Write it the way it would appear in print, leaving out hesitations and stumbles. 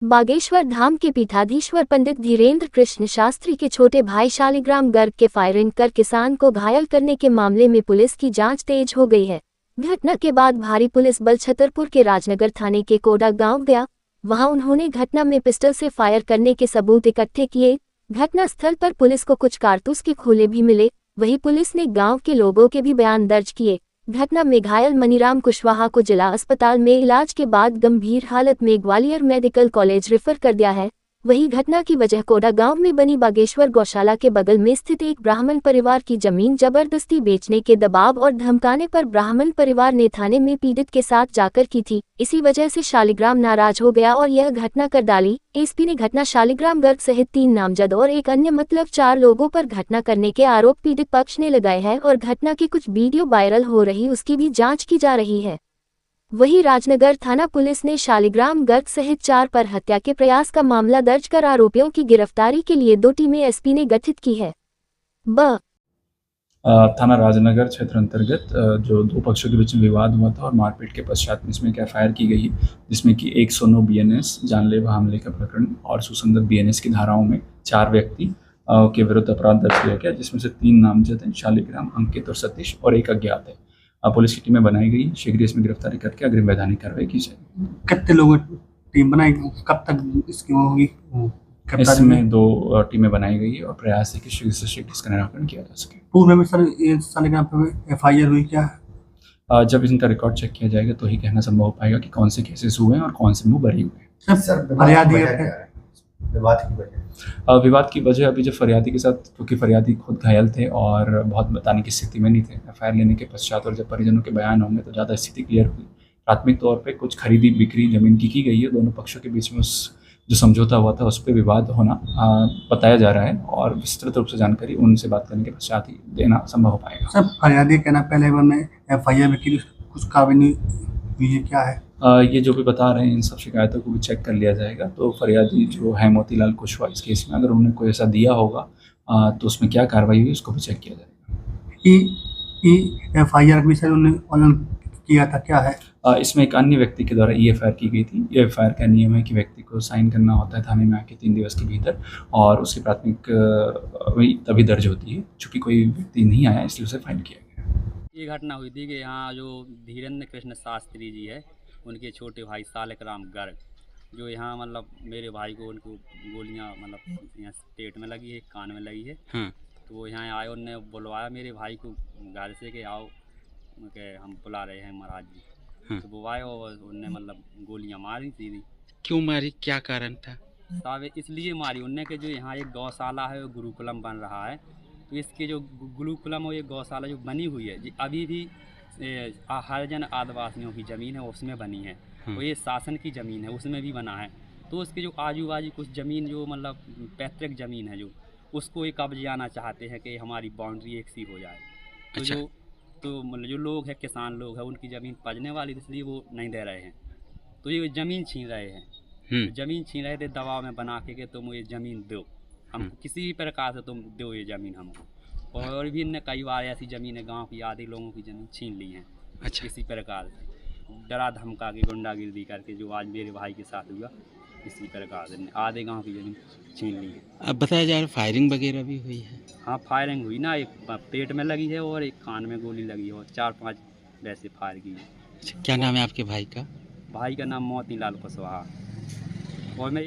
बागेश्वर धाम के पीठाधीश्वर पंडित धीरेन्द्र कृष्ण शास्त्री के छोटे भाई शालिग्राम गर्ग के फायरिंग कर किसान को घायल करने के मामले में पुलिस की जांच तेज हो गई है। घटना के बाद भारी पुलिस बल छतरपुर के राजनगर थाने के कोडा गांव गया। वहां उन्होंने घटना में पिस्टल से फायर करने के सबूत इकट्ठे किए। घटना स्थल पर पुलिस को कुछ कारतूस के खोले भी मिले। वहीं पुलिस ने गाँव के लोगों के भी बयान दर्ज किए। घटना में घायल मनीराम कुशवाहा को जिला अस्पताल में इलाज के बाद गंभीर हालत में ग्वालियर मेडिकल कॉलेज रेफर कर दिया है। वहीं घटना की वजह कोडा गांव में बनी बागेश्वर गौशाला के बगल में स्थित एक ब्राह्मण परिवार की जमीन जबरदस्ती बेचने के दबाव और धमकाने पर ब्राह्मण परिवार ने थाने में पीड़ित के साथ जाकर की थी। इसी वजह से शालिग्राम नाराज हो गया और यह घटना कर डाली। एसपी ने घटना शालिग्राम गर्ग सहित 3 नामजद और एक अन्य 4 लोगों पर घटना करने के आरोप पीड़ित पक्ष ने लगाए हैं और घटना की कुछ वीडियो वायरल हो रही उसकी भी जांच की जा रही है। वहीं राजनगर थाना पुलिस ने शालिग्राम गर्ग सहित 4 पर हत्या के प्रयास का मामला दर्ज कर आरोपियों की गिरफ्तारी के लिए 2 टीमें एसपी ने गठित की है। थाना राजनगर क्षेत्र अंतर्गत जो 2 पक्षों के बीच में विवाद हुआ था और मारपीट के पश्चात में इसमें एफआईआर की गई, जिसमें कि 109 बीएनएस जानलेवा हमले का प्रकरण और सुसंगत बीएनएस की धाराओं में 4 व्यक्ति के विरुद्ध अपराध दर्ज किया गया, जिसमें से 3 नामजद हैं, शालिग्राम, अंकित और सतीश, और 1 अज्ञात है। पुलिस की टीमें बनाई गई, शीघ्र इसमें गिरफ्तारी करके अग्रिम वैधानिक कार्रवाई की जाएगी। कितने लोगों टीम बनाई, कब तक इसकी होगी? इसमें 2 टीमें बनाई गई है और प्रयास है कि शीघ्र से शीघ्र इसका निराकरण किया जा सके। पूर्व में सर शालिग्राम पे एफआईआर हुई क्या? जब इनका रिकॉर्ड चेक किया जाएगा तो ही कहना संभव हो पाएगा कि कौन से केसेस हुए हैं और कौन से मुंह बरी हुए हैं। सर फरियादी विवाद की वजह अभी जब फरियादी के साथ, क्योंकि फरियादी खुद घायल थे और बहुत बताने की स्थिति में नहीं थे, एफआईआर लेने के पश्चात और जब परिजनों के बयान होंगे तो ज़्यादा स्थिति क्लियर हुई। प्राथमिक तौर पे कुछ खरीदी बिक्री जमीन की गई है। दोनों पक्षों के बीच में उस जो समझौता हुआ था उस पर विवाद होना बताया जा रहा है और विस्तृत रूप से जानकारी उनसे बात करने के पश्चात ही देना संभव हो पाएगा। सर फरियादी कहना पहले मैंने एफआईआर में की, कुछ कार्रवाई हुई है क्या है? ये जो भी बता रहे हैं इन सब शिकायतों को भी चेक कर लिया जाएगा। तो फरियादी जो है मोतीलाल कुशवाहा, इस केस में अगर उन्होंने कोई ऐसा दिया होगा तो उसमें क्या कार्रवाई हुई उसको भी चेक किया जाएगा। एफआईआर भी सर उन्होंने ऑनलाइन किया था क्या है? इसमें एक अन्य व्यक्ति के द्वारा एफआईआर की गई थी। एफआईआर का नियम है कि व्यक्ति को साइन करना होता है थाने में आके 3 दिवस के भीतर और उसकी प्राथमिक तभी दर्ज होती है। चूँकि कोई व्यक्ति नहीं आया इसलिए उसे फाइन किया गया। ये घटना हुई थी कि यहाँ जो धीरेन्द्र कृष्ण शास्त्री जी है, उनके छोटे भाई शालिग्राम गर्ग, जो यहाँ मतलब मेरे भाई को उनको गोलियाँ यहाँ पेट में लगी है, कान में लगी है। तो वो यहाँ आए, उनने बुलवाया मेरे भाई को घर से कि आओ कि हम बुला रहे हैं महाराज जी। तो वो आए और उनने गोलियाँ मारी सीधी। क्यों मारी, क्या कारण था? साहब इसलिए मारी उनने कि जो यहाँ एक गौशाला है, गुरुकुलम बन रहा है, तो इसके जो गुरुकुलम और ये गौशाला जो बनी हुई है जी अभी भी हरिजन आदिवासियों की ज़मीन है उसमें बनी है, और ये शासन की ज़मीन है उसमें भी बना है। तो उसके जो आजू बाजू कुछ ज़मीन जो पैतृक ज़मीन है जो उसको एक कब्जे आना चाहते हैं कि हमारी बाउंड्री एक सी हो जाए। तो अच्छा। जो लोग हैं, किसान लोग हैं, उनकी ज़मीन पजने वाली, इसलिए वो नहीं दे रहे हैं। तो ये ज़मीन छीन रहे हैं। तो ज़मीन छीन रहे थे दबाव में बना के तुम ये ज़मीन दो हमको, किसी भी प्रकार से तुम दो ये ज़मीन हमको। और भी इनने कई बार ऐसी ज़मीनें गांव की आधे लोगों की ज़मीन छीन ली हैं। अच्छा। किसी प्रकार से डरा धमका के गुंडागिर्दी करके जो आज मेरे भाई के साथ हुआ, इसी प्रकार से आधे गांव की ज़मीन छीन ली है। अब बताया जा रहा है फायरिंग वगैरह भी हुई है? हाँ फायरिंग हुई ना, एक पेट में लगी है और एक कान में गोली लगी है और 4-5 वैसे फायर की है। अच्छा, क्या नाम है आपके भाई का? भाई का नाम मोतीलाल कुशवाहा। और मैं